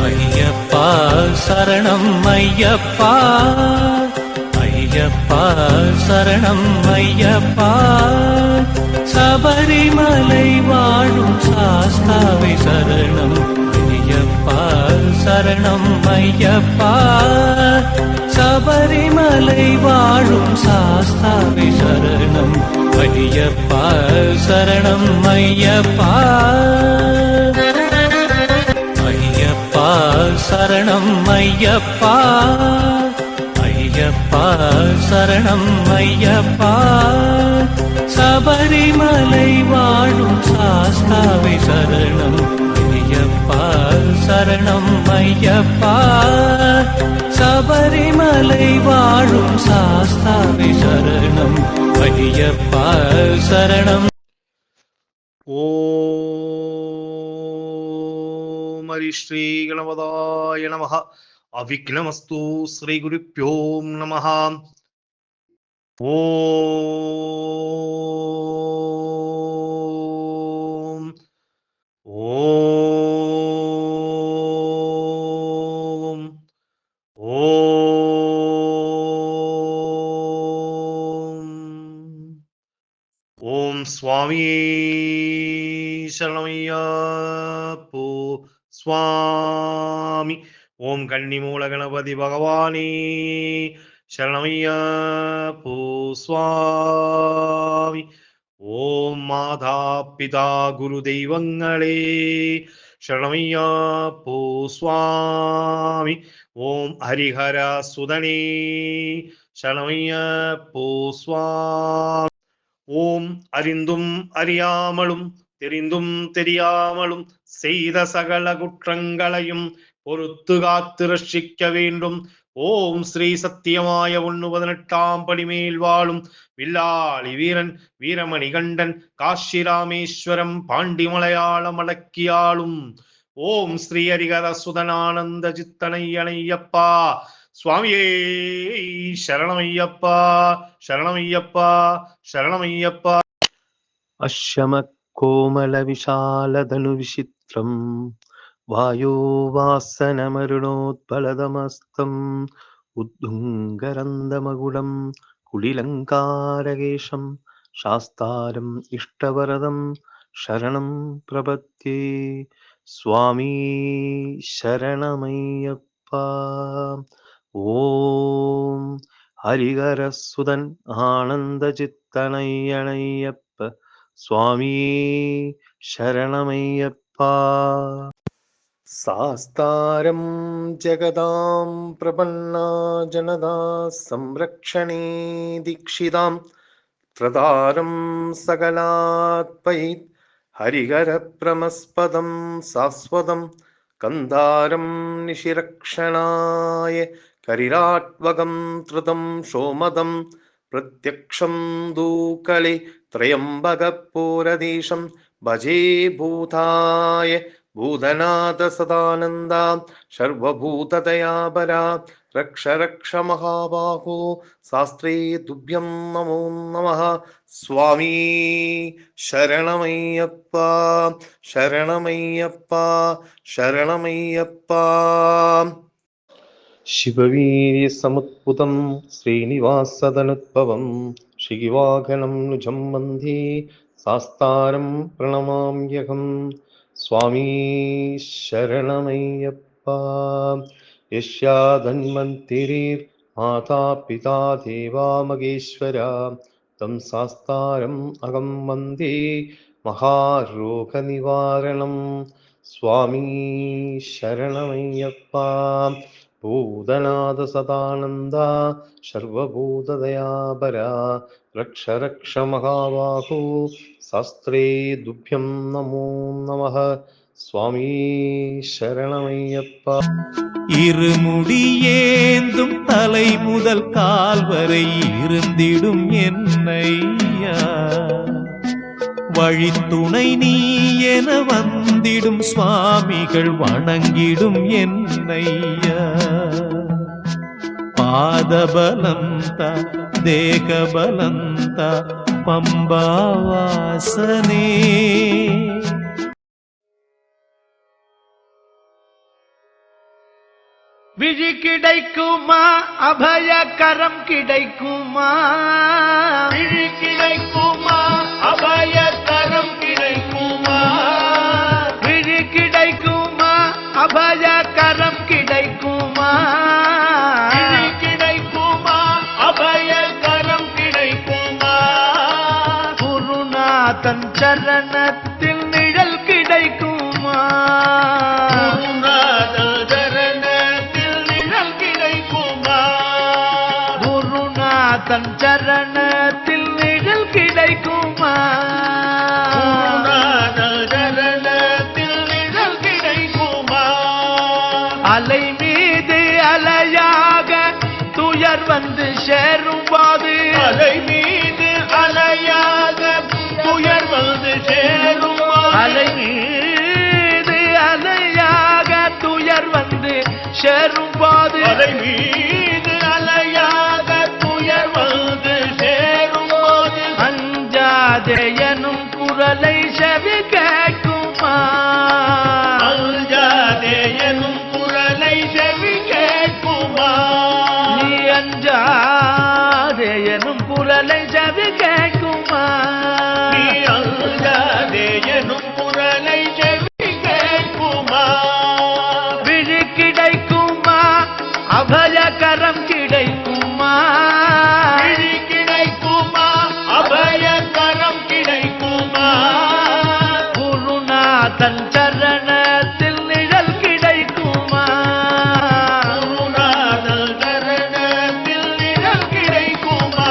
ஐயப்பா சரணம் ஐயப்பா, ஐயப்பா சரணம் ஐயப்பா, சபரிமலை வாழும் சாஸ்தாவை சரணம் ஐயப்பா சரணம் ஐயப்பா, சபரிமலை வாழும் சாஸ்தாவை சரணம் ஐயப்பா சரணம் ஐயப்பா, ஐயப்பா சரணம் ஐயப்பா, ஐயப்பா சரணம் ஐயப்பா, சபரிமலை வாழும் சாஸ்தாவை சரணம் ஐயப்பா சரணம் ஐயப்பா, சபரிமலை வாழும் சாஸ்தாவை சரணம் ஐயப்பா சரணம். ஓம் ஹரி ஸ்ரீ கணபதாய நமஹ. அவிக்னமஸ்து. ஸ்ரீ குருப்யோ நமஹ. ஓம் ஓம் ஓம் ஓம் சுவாமி சரணமையப்போ சுவாமி. ஓம் கன்னிமூல கணபதி பகவானே சரணமையப்போ சுவாமி. ஓம் மாதா பிதா குரு தெய்வங்களே சரணமையப்போ சுவாமி. ஓம் ஹரிஹர சுதனே சரணமையப்போ சுவாமி. ஓம் அறிந்தும் அறியாமலும் தெரிந்தும் தெரியாமலும் செய்த சகல குற்றங்களையும் பொறுத்து காத்து ரட்சிக்க வேண்டும். ஓம் ஸ்ரீ சத்தியமாய 118ஆம் படிமேல் வாழும் வில்லாளி வீரன் வீரமணிகண்டன் காஷிராமேஸ்வரம் பாண்டி மலையாளம் அடக்கியாளும் ஓம் ஸ்ரீ ஹரிஹர சுதனானந்த சித்தனையனையப்பா சுவாமியே சரணமையப்பா சரணமையப்பா சரணமையப்பா. அஷ்யம கோமல விஷாலதனு விசித்ரம் வாயோ வாசனமருணோத்பலதமஸ்தம் உத்துங்கரந்தமகுடம் குடிலங்காரகேஷம் சாஸ்தாரம் இஷ்டவரதம் சரணம் பிரபத்யே. சுவாமி சரணமையப்பா. ஓம் ஹரிஹரசுதன் ஆனந்த சித்தனையனையப்ப சுவாமி சரணமையப்பா. சாஸ்தாரம் ஜகதாம் பிரபன்னா ஜனதா சம்ரக்ஷணே தீக்ஷிதாம் த்ரதாரம் சகலாத்பைத் ஹரிஹர பிரமஸ்பதம் சாஸ்வதம் கந்தாரம் நிஷிரக்ஷணாய கரிராட்வகம் த்ருதம் சோமதம் பிரத்யக்ஷம் தூகலே த்ரயம்பக பூரதீஷம் பஜே பூதாய பூதநாத சதானந்தா சர்வபூததயாபரா ரக்ஷ ரக்ஷ மகாபாஹோ சாஸ்திரே துப்யம் நமோ நமः. சுவாமி சரணமையப்பா சரணமையப்பா சரணமையப்பா. சிவவீரிய சமுத்புதம் ஸ்ரீனிவாசதனுத்பவம் ஸ்ரீவாகனம் நிஜம் வந்தே சாஸ்தாரம் பிரணமாம்யகம். சுவாமி சரணமையப்பா. யஸ்யாதன்வந்திரிர் மாதா பிதா தேவா மகேஸ்வரா தம் சாஸ்தாரம் அகம் வந்தே மகாரோக நிவாரணம். சுவாமி சரணமையப்பா. பூதநாத சதானந்தா சர்வபூததயாபரா ரக்ஷ ரக்ஷ மகாபாஹோ சாஸ்திரே துப்யம் நமோ நமः. சுவாமி சரணமையப்பா. இருமுடியேந்தும் தலை முதல் கால் வரை இருந்திடும் என்னையா, வழித்துணை நீ என வந்திடும் சுவாமிகள் வணங்கிடும் என்னையா. பாதபலந்த தேகபலந்த பம்பாவாசனே. விழி கிடைக்குமா அபயகரம் கிடைக்குமா விழி கிடைக்குமா அபயகரம் கிடைக்குமா விழி கிடைக்குமா அபயகரம் கிடைக்குமா விழி கிடைக்குமா அபயகரம் கிடைக்குமா குருநாதன் சரணத்தில் நிழல் கிடைக்குமா தன் சரணத்தில் நிழல் கிடைக்குமா சரணத்தில் நிழல் கிடைக்குமா அலை மீது அலையாக துயர் வந்து சேரும் போது அலை மீது அலையாக துயர் வந்து சேரும் அலை மீது அலையாக துயர் வந்து சேரும் போது அலை மீது அலையாக துயர் வந்து சேரும் போது அஞ்சாதே எனும் குரலை செவி கேட்குமா அஞ்சாதே எனும் குரலை செவி கேட்குமா நீ அஞ்சாதே எனும் குரலை செவி கேட்குமா நீ அஞ்சாதே எனும் குரலை செவி கேட்குமா விழி கிடைக்குமா அபயகரம் கிடைக்குமா விழி கிடைக்குமா அபயகரம் கிடைக்குமா குருநாதன் சரணத்தில் நிழல் கிடைக்குமா குருநாதன் சரணத்தில் நிழல் கிடைக்குமா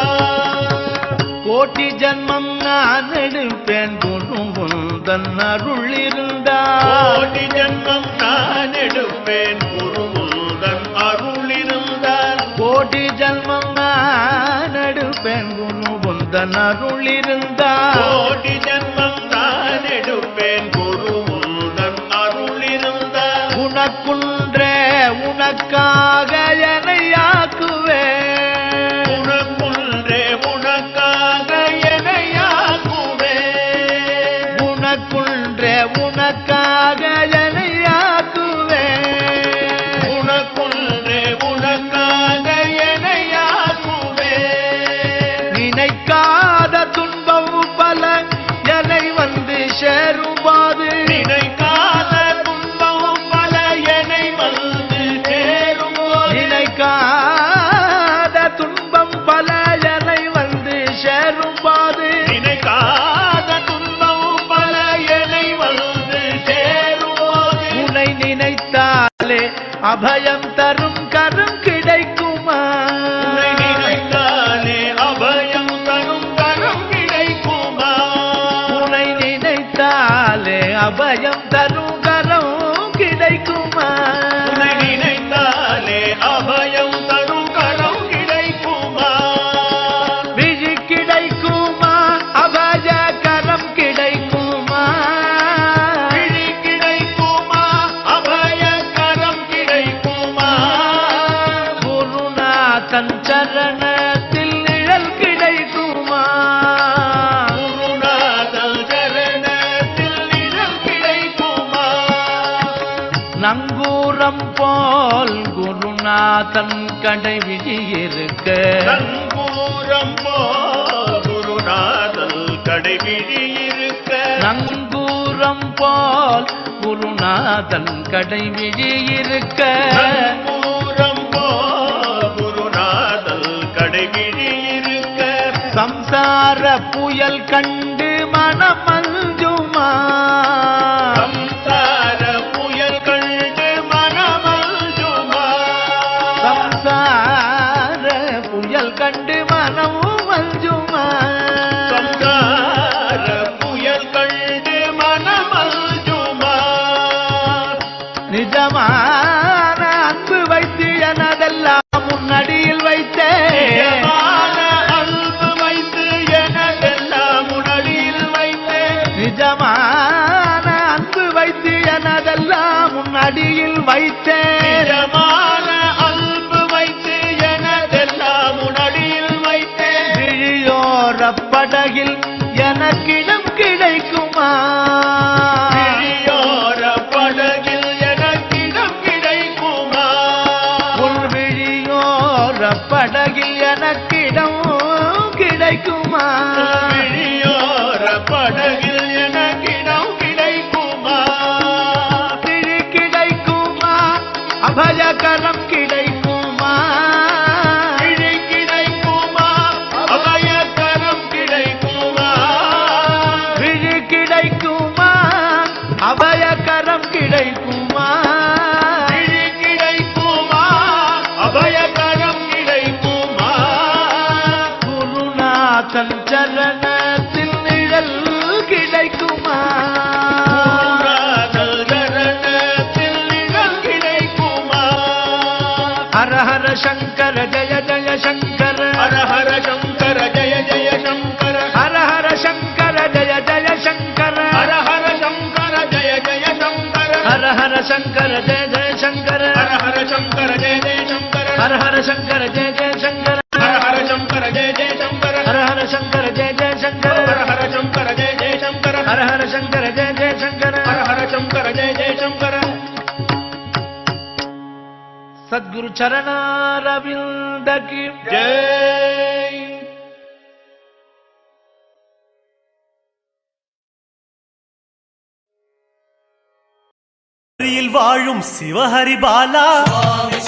கோட்டி ஜன்மம் நான் எடுப்பேன் குருமுந்தன் அருள் இருந்தால் கோடி ஜன்மம் நான் எடுப்பேன் குருமுந்தன் அருள் இருந்தால் கோடி ஜன்மம் நான் எடுப்பேன் குருமுந்தன் அருள் இருந்தால் கோடி ஜன்மம் நான் எடுப்பேன் குருமுந்தன் அருள் இருந்தால் உனக்குன்றே உனக்காக என்னை ஆக்குவேன் உனக்குன்றே உனக்காக என்னையாக்குவேன் உனக்குன்றே உனக்காக என்னை ஆக்குவேன் உனக்குன்றே உனக்காக என்னையாக்குவேன் நினைக்காத துன்பம் பல என்னை வந்து சேரும்போது நினைக்காத துன்பம் பல என்னை வந்து சேரும் நினைக்காத துன்பம் பல என்னை வந்து சேரும்போது நினைக்காத துன்பம் பல என்னை வந்து சேரும் உன்னை நினைத்தாலே அபயம் தரும் கரம் கிடைக்குமா உன்னை நினைத்தாலே அபயம் தரும் கரம் கிடைக்குமா உன்னை நினைத்தாலே அபயம் தரும் கரம் கிடைக்குமா உன்னை நினைத்தாலே அபயம் தரும் கரம் கிடைக்குமா விழி கிடைக்குமா அபய கரம் கிடைக்குமா விழி கிடைக்குமா அபய கரம் கிடைக்குமா குருநாதன் சரணத்தில் நிழல் கிடைக்குமா குருநாதன் சரணத்தில் நிழல் கிடைக்குமா நங்கூரம் போல் குருநாதன் கடைவிழி இருக்க நங்கூரம் குருநாதன் கடைவிழி இருக்க நங்கூரம் போல் குருநாதன் கடைவிழி இருக்க நங்கூரம் குருநாதன் கடைவிழி இருக்க சம்சார புயல் கண்டு மனம் மஞ்சுமா சம்சார புயல் கண்டு மனமல்ஜுமா சம்சார புயல் கண்டு மனமும் மஞ்சுமா சம்சார புயல் கண்டு மனமல்ஜுமா நிஜமான அன்பு வைத்து எனதெல்லாம் முன்னடியில் வைத்தேன் நிஜமான அன்பு வைத்து எனதெல்லாம் உடலில் வைத்தேன் நிஜமான அன்பு வைத்து எனதெல்லாம் முன்னடியில் வைத்தேன் நிஜமான அன்பு வைத்து எனதெல்லாம் உடலில் வைத்தேன் விழியோர படகில் எனக்கிடம் கிடைக்குமா விழியோர படகில் எனக்கிடம் கிடைக்குமா அபயகரம் கிடைக்குமா? விழி கிடைக்குமா? அபயகரம் கிடைக்குமா? விழி கிடைக்குமா? அபயகரம் கிடைக்குமா? விழி கிடைக்குமா? அபயகரம் கிடைக்குமா? குருநாதன் சரணத்தில் நிழல் கிடைக்குமா? சரணத்தில் நிழல் கிடைக்குமா? ஹர ஹர சங்கர ஜய ஜய சங்கர, ஹர ஹர சங்கர ஜய ஜய சங்கர, ஹர ஹர சங்கர ஜய ஜய சங்கர, ஹர ஹர சங்கர ஜய ஜய சங்கர, ஹர ஹர சங்கர ஜய ஜய சங்கர, ஹர ஹர சங்கர ஜய ஜய சங்கர, ஹர ஹர சங்கர ஜய ஜய சங்கர, ஹர ஹர சங்கர ஜய ஜய சங்கர, ஹர ஹர சங்கர ஜய ஜய சங்கர, ஹர ஹர சங்கர ஜய ஜய சங்கர, ஹர ஹர சங்கர ஜய ஜய சங்கர, ஹர ஹர சங்கர ஜய ஜய சங்கர. சத்குரு சரணாரவிந்த கி ஜெய். ஹரியில் வாழும் சிவஹரி பாலா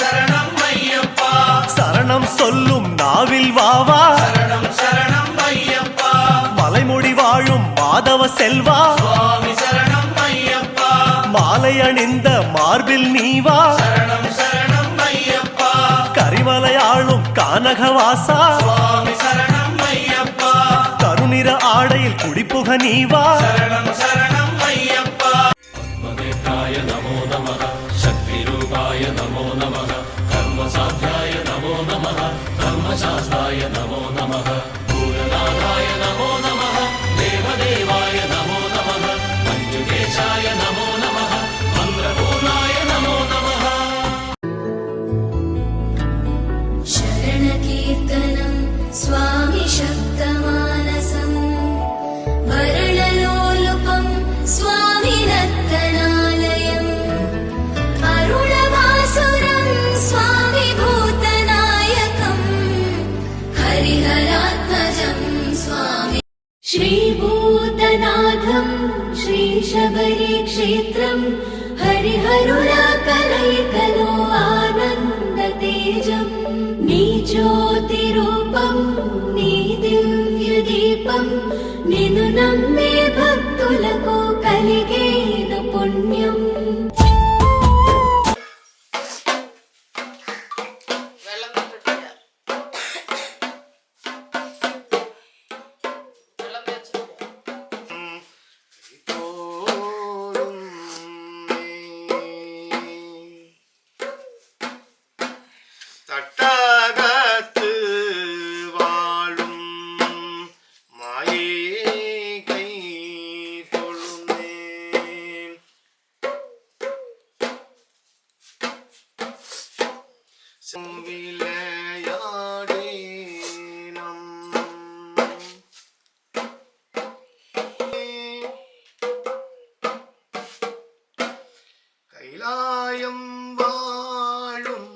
சரணம் ஐயப்பா, சரணம் சொல்லும் நாவில் வாவா சரணம் சரணம் ஐயப்பா, மலைமொழி வாழும் மாதவ செல்வா சுவாமி சரணம் ஐயப்பா, மாலை அணிந்த மார்பில் நீவா சரணம் சரணம் ஐயப்பா, கரிமலையாளும் கானகவாசா சுவாமி சரணம் ஐயப்பா, கருநிற ஆடையில் குடிப்புக நீவா சரணம் சரணம் ஐயப்பா. शरणकीर्तनं स्वामि शब्दमानसं वरणलोलुपं स्वामि नर्तनालयम् अरुणवासुरं स्वामि भूतनायकं हरिहरात्मजं स्वामि श्रीभूतनाथं श्रीशबरीक्षेत्रं हरिहरुलाकलैकलो आनन्दतेजम् నీ జ్యోతి రూపం నీ దివ్య దీపం నిన్ను నమ్మే భక్తులకు కలిగేను పుణ్యం. தட்டகத்து வாழும் மாயேகை தொழுந்தேன் விளையாடேனம் கைலாயம் வாழும்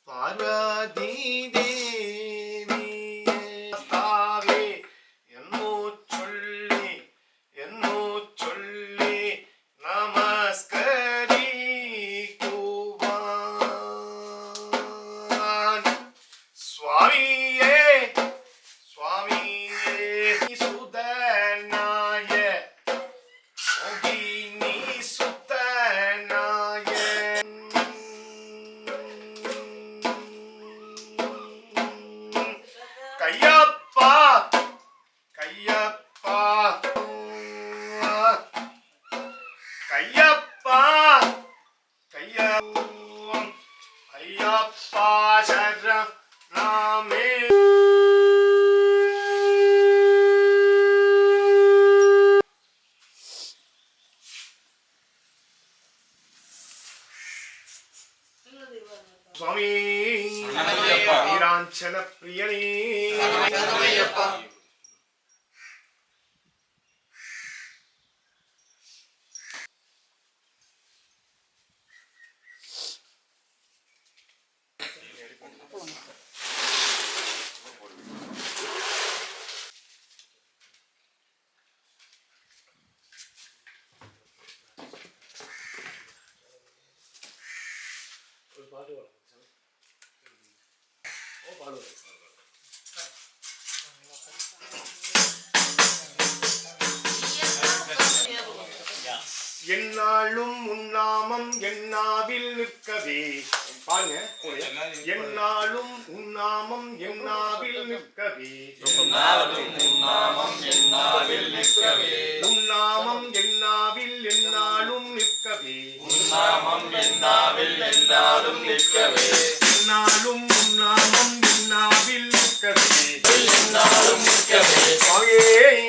பார்வதி தேவியே தாவே என்னோ சொல்லி நமஸ்கரி கூவான் சுவாமியே சுதனாய மோகினி சுதனாய கையப்பா கையப்பா கையப்பா ஐயப்பா சரணமே. சுவாமி வீராஞ்சன பிரியனே என்னாலும் உன்னாமம் என்னாவில் நிற்கவே. பாருங்க, என்னாலும் உன்னாமம் என்னாவில் நிற்கவே. உன்னாமம் என்னாவில் நிற்கவே. உன்னாமம் என்னாவில் என்னாலும் நிற்கவே. உன்னாமம் என்னாவில் என்னாலும் நிற்கவே. என்னாலும் உன்னாமம் என்னாவில் நிற்கவே. என்னாலும் நிற்கவே. சுவாமியே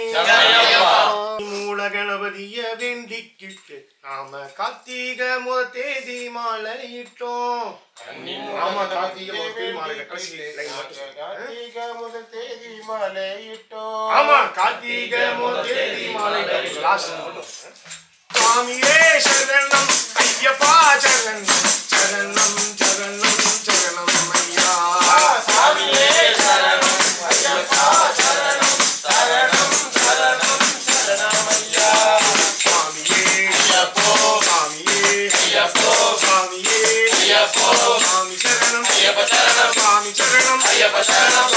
மூல கணபதிய வேண்டிக்கிட்டு நாம கார்த்திக தேதி மாலையிட்டோம். ஆமா, கார்த்திகை முதல் தேதி மாலையிட்டோம். ஆமா, கார்த்திகை முதல் தேதி மாலையிட்டோம். சுவாமியே சரணம் ஐயப்பா, சரணம் சரணம் சரணம் சரணம் ஐயா. சுவாமியே சரணம் ஐயப்பா, சரணம் சரணம் சரணம் சரணம் ஐயா. சுவாமியே ஐயப்போ, சுவாமியே ஐயப்போ, சுவாமியே ஐயப்போ, சுவாமி சரணம் ஐயப்ப சரணம், சுவாமி சரணம் ஐயப்ப சரணம்,